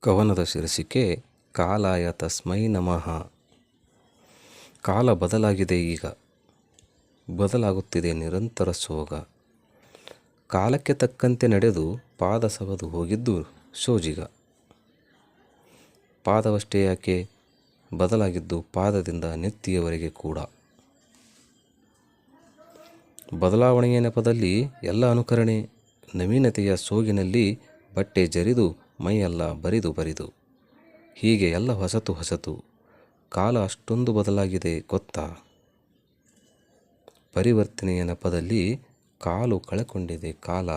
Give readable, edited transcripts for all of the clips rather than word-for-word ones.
ಕವನದ ಶೀರ್ಷಿಕೆ ಕಾಲಾಯ ತಸ್ಮೈ ನಮಃ. ಕಾಲ ಬದಲಾಗಿದೆ ಈಗ, ಬದಲಾಗುತ್ತಿದೆ ನಿರಂತರ ಸೋಗ. ಕಾಲಕ್ಕೆ ತಕ್ಕಂತೆ ನಡೆದು ಪಾದ ಸವದು ಹೋಗಿದ್ದು ಸೋಜಿಗ. ಪಾದವಷ್ಟೇ ಯಾಕೆ, ಬದಲಾಗಿದ್ದು ಪಾದದಿಂದ ನೆತ್ತಿಯವರೆಗೆ ಕೂಡ. ಬದಲಾವಣೆಯ ನೆಪದಲ್ಲಿ ಎಲ್ಲ ಅನುಕರಣೆ, ನವೀನತೆಯ ಸೋಗಿನಲ್ಲಿ ಬಟ್ಟೆ ಜರಿದು ಮೈಯೆಲ್ಲ ಬರಿದು ಬರಿದು. ಹೀಗೆ ಎಲ್ಲ ಹೊಸತು ಹೊಸತು. ಕಾಲ ಅಷ್ಟೊಂದು ಬದಲಾಗಿದೆ ಗೊತ್ತಾ. ಪರಿವರ್ತನೆಯ ನೆಪದಲ್ಲಿ ಕಾಲು ಕಳೆಕೊಂಡಿದೆ ಕಾಲ.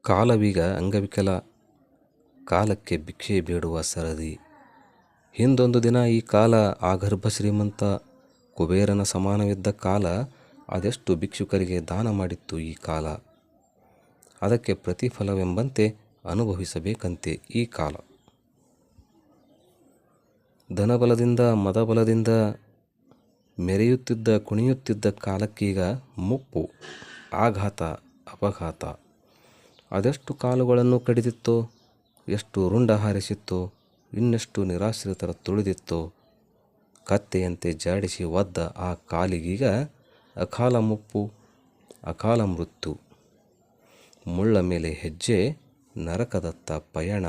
ಕಾಲವೀಗ ಅಂಗವಿಕಲ, ಕಾಲಕ್ಕೆ ಭಿಕ್ಷೆ ಬೇಡುವ ಸರದಿ. ಹಿಂದೊಂದು ದಿನ ಈ ಕಾಲ ಆಗರ್ಭ ಶ್ರೀಮಂತ ಕುಬೇರನ ಸಮಾನವಿದ್ದ ಕಾಲ. ಅದೆಷ್ಟು ಭಿಕ್ಷುಕರಿಗೆ ದಾನ ಮಾಡಿತ್ತು ಈ ಕಾಲ. ಅದಕ್ಕೆ ಪ್ರತಿಫಲವೆಂಬಂತೆ ಅನುಭವಿಸಬೇಕಂತೆ ಈ ಕಾಲ. ಧನಬಲದಿಂದ ಮದಬಲದಿಂದ ಮೆರೆಯುತ್ತಿದ್ದ ಕುಣಿಯುತ್ತಿದ್ದ ಕಾಲಕ್ಕೀಗ ಮುಪ್ಪು, ಆಘಾತ, ಅಪಘಾತ. ಅದೆಷ್ಟು ಕಾಲುಗಳನ್ನು ಕಡಿದಿತ್ತೋ, ಎಷ್ಟು ರುಂಡ ಹಾರಿಸಿತ್ತೋ, ಇನ್ನೆಷ್ಟು ನಿರಾಶ್ರಿತರ ತುಳಿದಿತ್ತೋ. ಕತ್ತೆಯಂತೆ ಜಾಡಿಸಿ ಒದ್ದ ಆ ಕಾಲಿಗೀಗ ಅಕಾಲ ಮುಪ್ಪು, ಅಕಾಲ ಮೃತ್ಯು. ಮುಳ್ಳ ಮೇಲೆ ಹೆಜ್ಜೆ, ನರಕದತ್ತ ಪಯಣ.